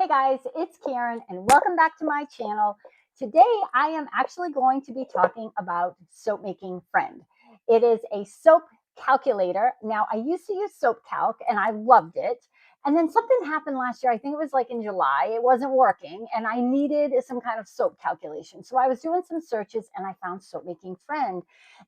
Hey guys, it's Karen and welcome back to my channel. Today I am actually going to be talking about Soapmaking Friend. It is a soap calculator. Now I used to use Soap Calc and I loved it. And then something happened last year. I think it was like in July. It wasn't working and I needed some kind of soap calculation. So I was doing some searches and I found Soapmaking Friend.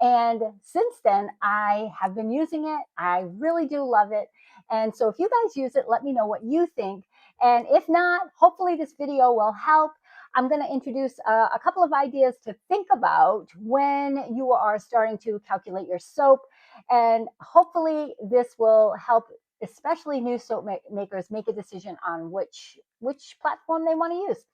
And since then I have been using it. I really do love it. And so if you guys use it, let me know what you think. And if not, hopefully this video will help. I'm going to introduce a couple of ideas to think about when you are starting to calculate your soap. And hopefully this will help, especially new soap makers, make a decision on which platform they want to use.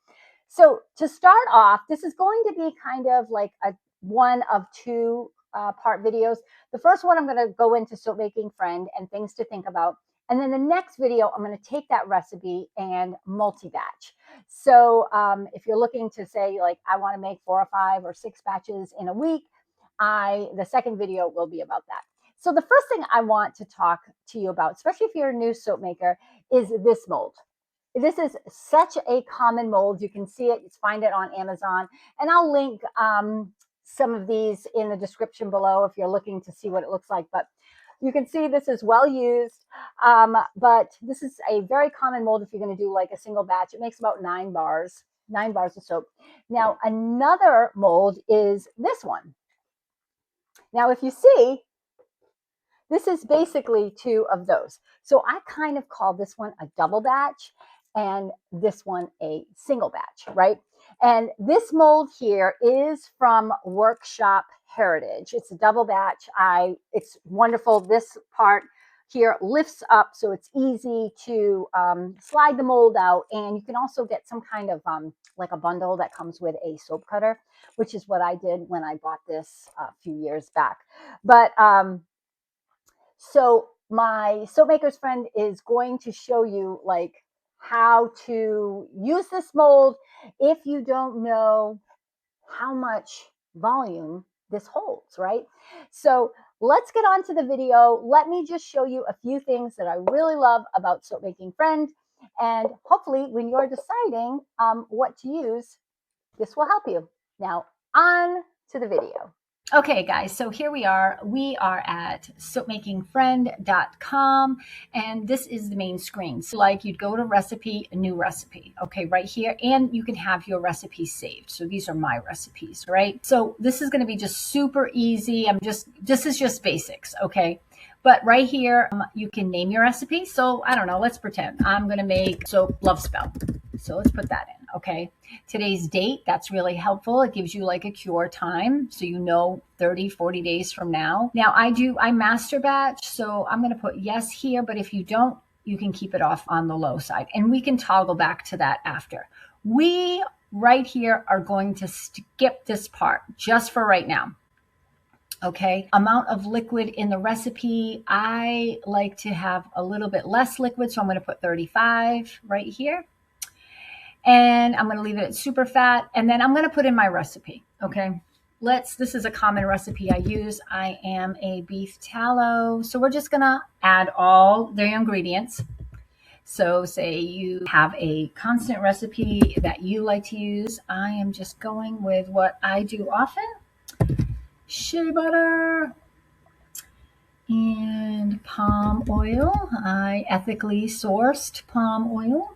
So to start off, this is going to be kind of like a one of two part videos. The first one, I'm going to go into Soapmaking Friend and things to think about. And then the next video, I'm going to take that recipe and multi-batch. So if you're looking to say, like, I want to make 4 or 5 or 6 batches in a week, the second video will be about that. So the first thing I want to talk to you about, especially if you're a new soap maker, is this mold. This is such a common mold. You can see it, you find it on Amazon. And I'll link some of these in the description below if you're looking to see what it looks like. But you can see this is well used, but this is a very common mold if you're going to do like a single batch. It makes about 9 bars of soap. Now, another mold is this one. Now, if you see, this is basically 2 of those. So I kind of call this one a double batch and this one a single batch, right? And this mold here is from Workshop Heritage. It's a double batch. It's wonderful. This part here lifts up, so it's easy to slide the mold out. And you can also get some kind of like a bundle that comes with a soap cutter, which is what I did when I bought this a few years back. But so my soap maker's friend is going to show you like how to use this mold if you don't know how much volume this holds, right? So let's get on to the video. Let me just show you a few things that I really love about Soapmaking Friend. And hopefully when you're deciding what to use, this will help you. Now on to the video. Okay, guys, so here we are. We are at soapmakingfriend.com, and this is the main screen. So like you'd go to recipe, a new recipe, okay, right here, and you can have your recipes saved. So these are my recipes, right? So this is going to be just super easy. This is just basics, okay? But right here, you can name your recipe. So I don't know, let's pretend I'm going to make soap love spell. So let's put that in. Okay. Today's date, that's really helpful. It gives you like a cure time. So you know 30, 40 days from now. Now I master batch. So I'm going to put yes here, but if you don't, you can keep it off on the low side and we can toggle back to that after. We right here are going to skip this part just for right now. Okay, amount of liquid in the recipe. I like to have a little bit less liquid. So I'm going to put 35 right here. And I'm going to leave it at super fat. And then I'm going to put in my recipe. Okay. This is a common recipe I use. I am a beef tallow. So we're just going to add all the ingredients. So say you have a constant recipe that you like to use. I am just going with what I do often. Shea butter and palm oil. I ethically sourced palm oil.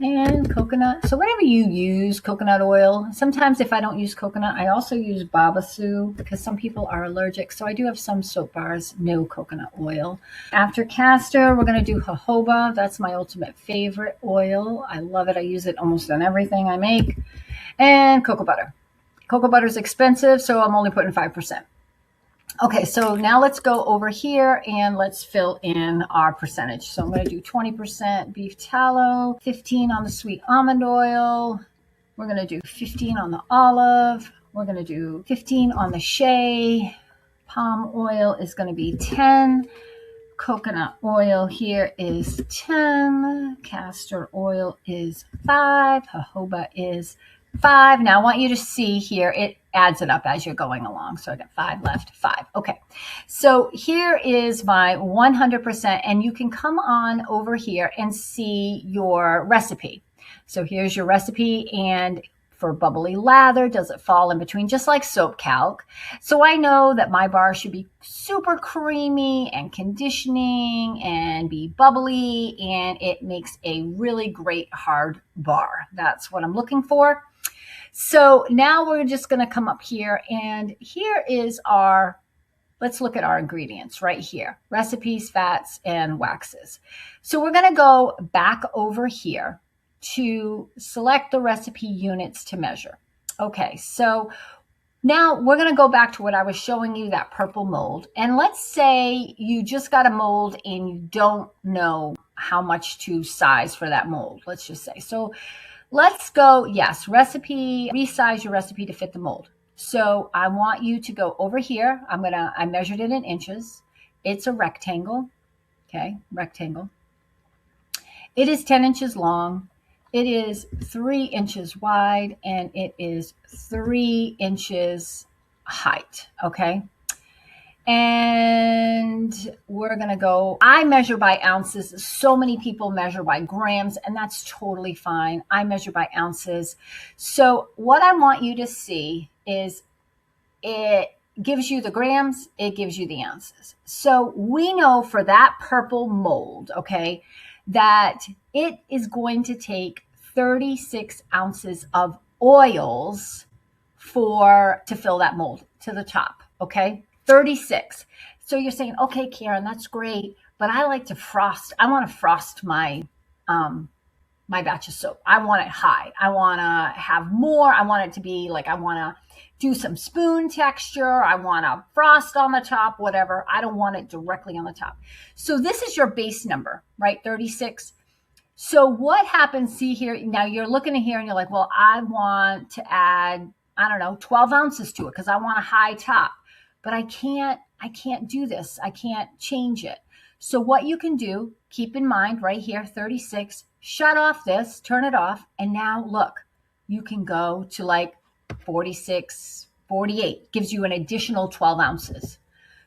And coconut. So whatever you use, coconut oil. Sometimes if I don't use coconut, I also use babassu because some people are allergic. So I do have some soap bars, no coconut oil. After castor, we're going to do jojoba. That's my ultimate favorite oil. I love it. I use it almost on everything I make. And cocoa butter. Cocoa butter is expensive, so I'm only putting 5%. Okay, so now let's go over here and let's fill in our percentage. So I'm going to do 20% beef tallow, 15 on the sweet almond oil. We're going to do 15 on the olive. We're going to do 15 on the shea. Palm oil is going to be 10. Coconut oil here is 10. Castor oil is 5. Jojoba is 5. Now I want you to see here, it adds it up as you're going along. So I got 5 left, 5. Okay. So here is my 100%, and you can come on over here and see your recipe. So here's your recipe. And for bubbly lather, does it fall in between, just like Soap Calc? So I know that my bar should be super creamy and conditioning and be bubbly, and it makes a really great hard bar. That's what I'm looking for. So now we're just going to come up here, and here is our, let's look at our ingredients right here: recipes, fats, and waxes. So we're going to go back over here to select the recipe units to measure. Okay, so now we're going to go back to what I was showing you, that purple mold. And let's say you just got a mold and you don't know how much to size for that mold, let's just say. So let's go, yes, recipe, resize your recipe to fit the mold. So I want you to go over here. I measured it in inches. It's a rectangle, okay, rectangle. It is 10 inches long. It is 3 inches wide, and it is 3 inches height, okay? And we're going to go, I measure by ounces. So many people measure by grams, and that's totally fine. I measure by ounces. So what I want you to see is it gives you the grams, it gives you the ounces. So we know for that purple mold, okay, that it is going to take 36 ounces of oils to fill that mold to the top, okay? 36. So you're saying, okay, Karen, that's great, but I like to frost. I want to frost my batch of soap. I want it high. I want to have more. I want it to be like, I want to do some spoon texture. I want to frost on the top, whatever. I don't want it directly on the top. So this is your base number, right? 36. So what happens, see here, now you're looking at here and you're like, well, I want to add, I don't know, 12 ounces to it because I want a high top, but I can't do this. I can't change it. So what you can do, keep in mind right here, 36, shut off this, turn it off. And now look, you can go to like 46, 48, gives you an additional 12 ounces.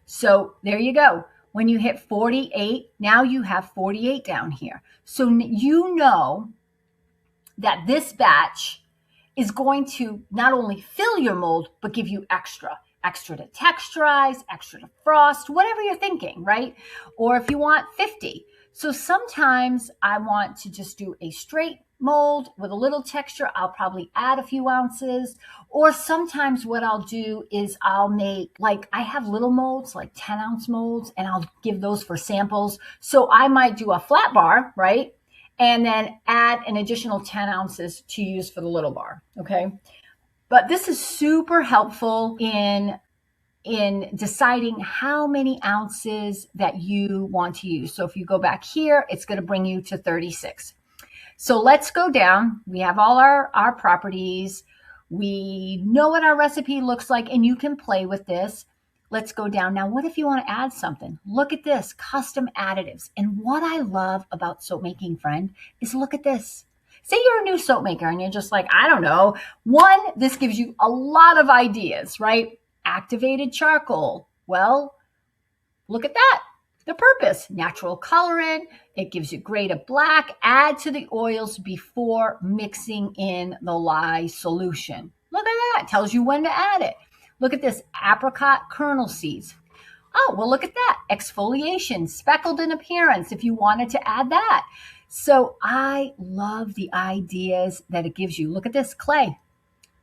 So there you go. When you hit 48, now you have 48 down here. So you know that this batch is going to not only fill your mold, but give you extra to texturize, extra to frost, whatever you're thinking, right? Or if you want 50. So sometimes I want to just do a straight mold with a little texture. I'll probably add a few ounces. Or sometimes what I'll do is I'll make, like, I have little molds, like 10-ounce molds, and I'll give those for samples. So I might do a flat bar, right? And then add an additional 10 ounces to use for the little bar, okay? But this is super helpful in deciding how many ounces that you want to use. So if you go back here, it's going to bring you to 36. So let's go down. We have all our properties. We know what our recipe looks like, and you can play with this. Let's go down. Now, what if you want to add something? Look at this, custom additives. And what I love about Soapmaking Friend is look at this. Say you're a new soap maker and you're just like, I don't know. One, this gives you a lot of ideas, right? Activated charcoal. Well, look at that. The purpose, natural colorant. It gives you grade of black. Add to the oils before mixing in the lye solution. Look at that. Tells you when to add it. Look at this, apricot kernel seeds. Oh, well, look at that. Exfoliation, speckled in appearance, if you wanted to add that. So I love the ideas that it gives you. Look at this, clay.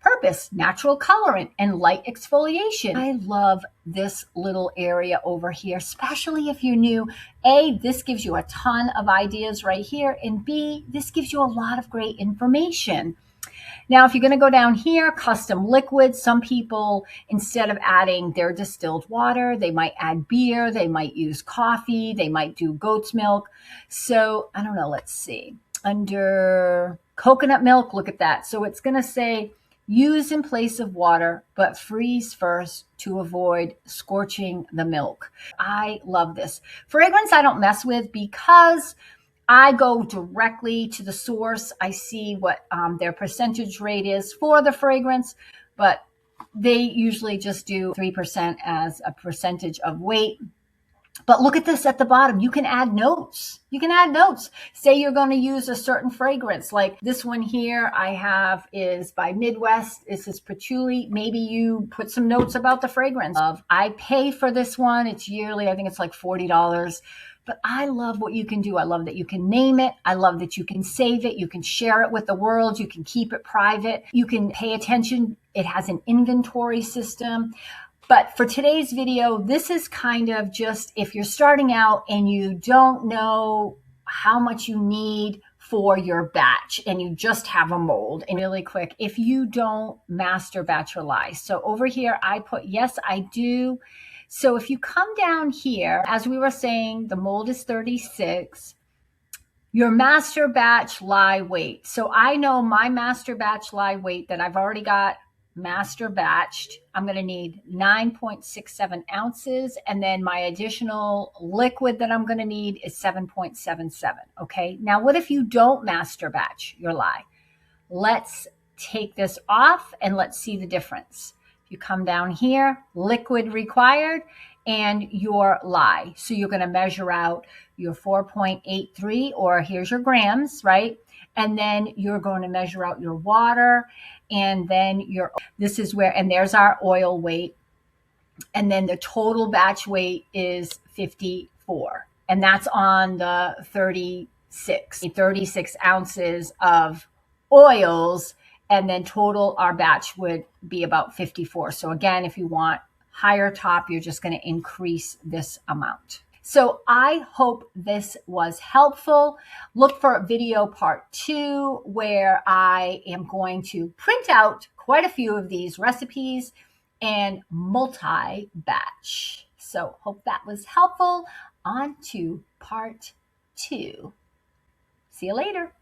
Purpose, natural colorant, and light exfoliation. I love this little area over here, especially if you're new. A, this gives you a ton of ideas right here. And B, this gives you a lot of great information. Now, if you're going to go down here, custom liquids, some people, instead of adding their distilled water, they might add beer, they might use coffee, they might do goat's milk. So I don't know, let's see. Under coconut milk, look at that. So it's going to say, use in place of water, but freeze first to avoid scorching the milk. I love this. Fragrance I don't mess with because I go directly to the source. I see what their percentage rate is for the fragrance, but they usually just do 3% as a percentage of weight. But look at this at the bottom. You can add notes. You can add notes. Say you're going to use a certain fragrance. Like this one here I have is by Midwest. This is patchouli. Maybe you put some notes about the fragrance of, I pay for this one. It's yearly. I think it's like $40. But I love what you can do. I love that you can name it. I love that you can save it. You can share it with the world. You can keep it private. You can pay attention. It has an inventory system. But for today's video, this is kind of just if you're starting out and you don't know how much you need for your batch and you just have a mold. And really quick, if you don't master batch or lye. So over here, I put, yes, I do. So if you come down here, as we were saying, the mold is 36. Your master batch lye weight. So I know my master batch lye weight that I've already got master batched. I'm going to need 9.67 ounces. And then my additional liquid that I'm going to need is 7.77. Okay. Now, what if you don't master batch your lye? Let's take this off and let's see the difference. If you come down here, liquid required and your lye. So you're going to measure out your 4.83, or here's your grams, right? And then you're going to measure out your water, and then this is where, and there's our oil weight. And then the total batch weight is 54. And that's on the 36 ounces of oils. And then total, our batch would be about 54. So again, if you want higher top, you're just going to increase this amount. So I hope this was helpful. Look for video part 2, where I am going to print out quite a few of these recipes and multi-batch. So hope that was helpful. On to part 2. See you later.